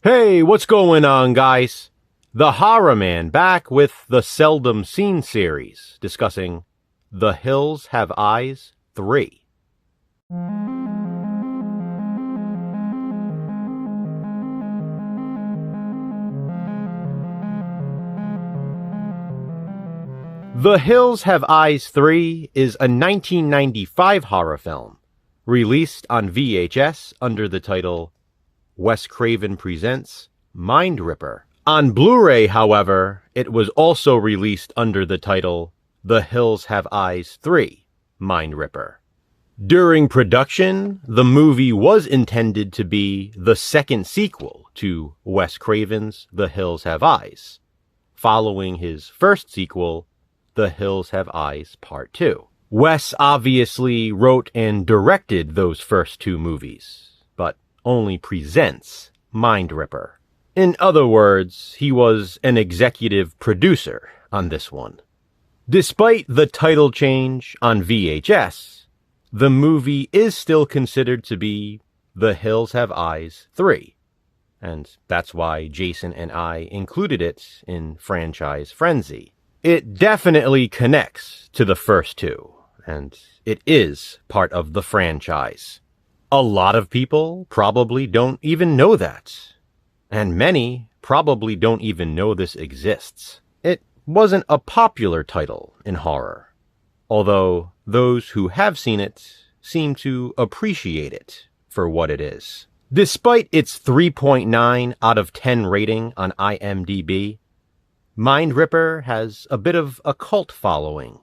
Hey, what's going on, guys? The Horror Man back with the Seldom Seen series, discussing The Hills Have Eyes 3. The Hills Have Eyes 3 is a 1995 horror film, released on VHS under the title Wes Craven Presents MINDRIPPER. On Blu-ray, however, it was also released under the title The Hills Have Eyes 3, MINDRIPPER. During production, the movie was intended to be the second sequel to Wes Craven's The Hills Have Eyes, following his first sequel, The Hills Have Eyes Part 2. Wes obviously wrote and directed those first two movies, but only presents MINDRIPPER. In other words, he was an executive producer on this one. Despite the title change on VHS, the movie is still considered to be The Hills Have Eyes 3, and that's why Jason and I included it in Franchise Frenzy. It definitely connects to the first two, and it is part of the franchise. A lot of people probably don't even know that, and many probably don't even know this exists. It wasn't a popular title in horror, although those who have seen it seem to appreciate it for what it is. Despite its 3.9 out of 10 rating on IMDb, MINDRIPPER has a bit of a cult following.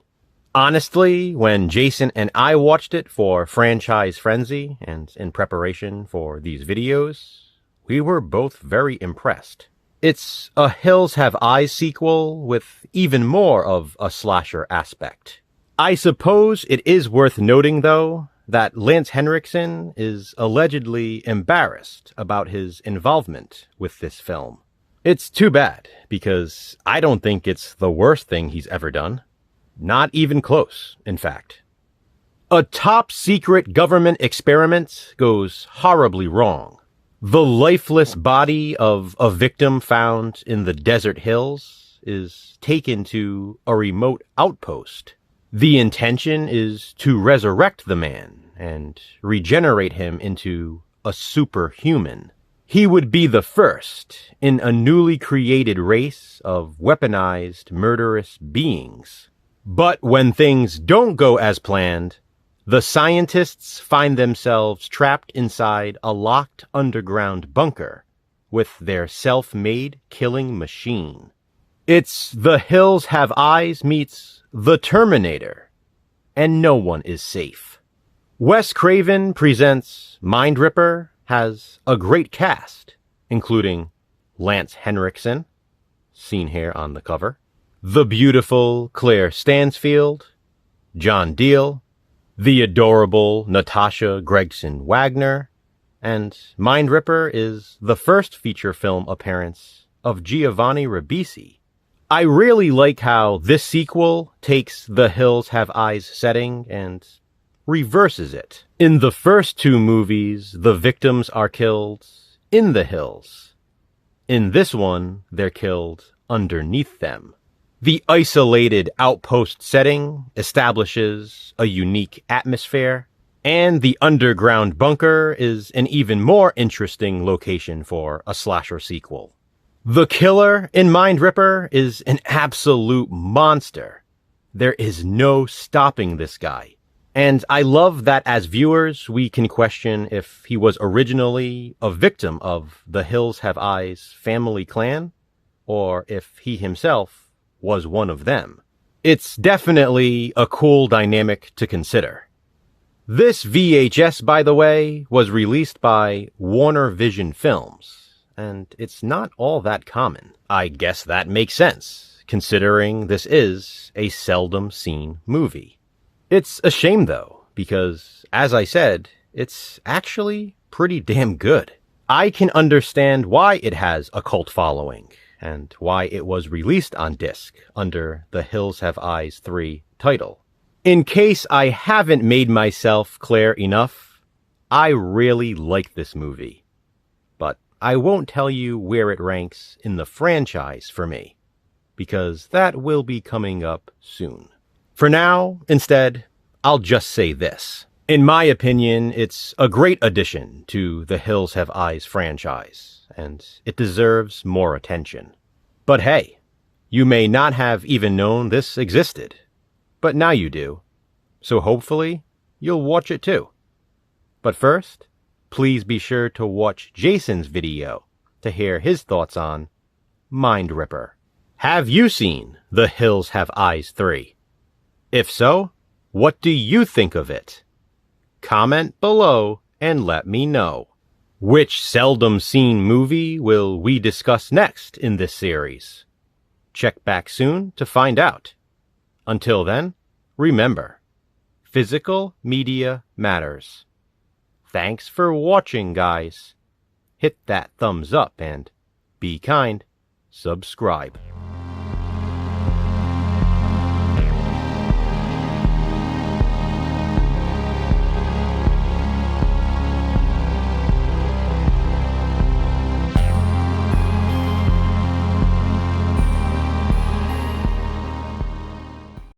Honestly, when Jason and I watched it for Franchise Frenzy and in preparation for these videos, we were both very impressed. It's a Hills Have Eyes sequel with even more of a slasher aspect. I suppose it is worth noting, though, that Lance Henriksen is allegedly embarrassed about his involvement with this film. It's too bad, because I don't think it's the worst thing he's ever done. Not even close, in fact. A top-secret government experiment goes horribly wrong. The lifeless body of a victim found in the desert hills is taken to a remote outpost. The intention is to resurrect the man and regenerate him into a superhuman. He would be the first in a newly created race of weaponized, murderous beings. But when things don't go as planned, the scientists find themselves trapped inside a locked underground bunker with their self-made killing machine. It's The Hills Have Eyes meets The Terminator, and no one is safe. Wes Craven Presents MINDRIPPER has a great cast, including Lance Henriksen, seen here on the cover, the beautiful Claire Stansfield, John Diehl, the adorable Natasha Gregson Wagner, and MINDRIPPER is the first feature film appearance of Giovanni Ribisi. I really like how this sequel takes the Hills Have Eyes setting and reverses it. In the first two movies, the victims are killed in the hills. In this one, they're killed underneath them. The isolated outpost setting establishes a unique atmosphere, and the underground bunker is an even more interesting location for a slasher sequel. The killer in MINDRIPPER is an absolute monster. There is no stopping this guy. And I love that as viewers, we can question if he was originally a victim of the Hills Have Eyes family clan, or if he himself was one of them. It's definitely a cool dynamic to consider. This VHS, by the way, was released by Warner Vision Films, and it's not all that common. I guess that makes sense, considering this is a seldom seen movie. It's a shame, though, because, as I said, it's actually pretty damn good. I can understand why it has a cult following, and why it was released on disc under the Hills Have Eyes 3 title. In case I haven't made myself clear enough, I really like this movie. But I won't tell you where it ranks in the franchise for me, because that will be coming up soon. For now, instead, I'll just say this. In my opinion, it's a great addition to the Hills Have Eyes franchise, and it deserves more attention. But hey, you may not have even known this existed, but now you do, so hopefully you'll watch it too. But first, please be sure to watch Jason's video to hear his thoughts on MINDRIPPER. Have you seen The Hills Have Eyes 3? If so, what do you think of it? Comment below and let me know. Which seldom seen movie will we discuss next in this series? Check back soon to find out. Until then, remember, physical media matters. Thanks for watching, guys. Hit that thumbs up and be kind. Subscribe.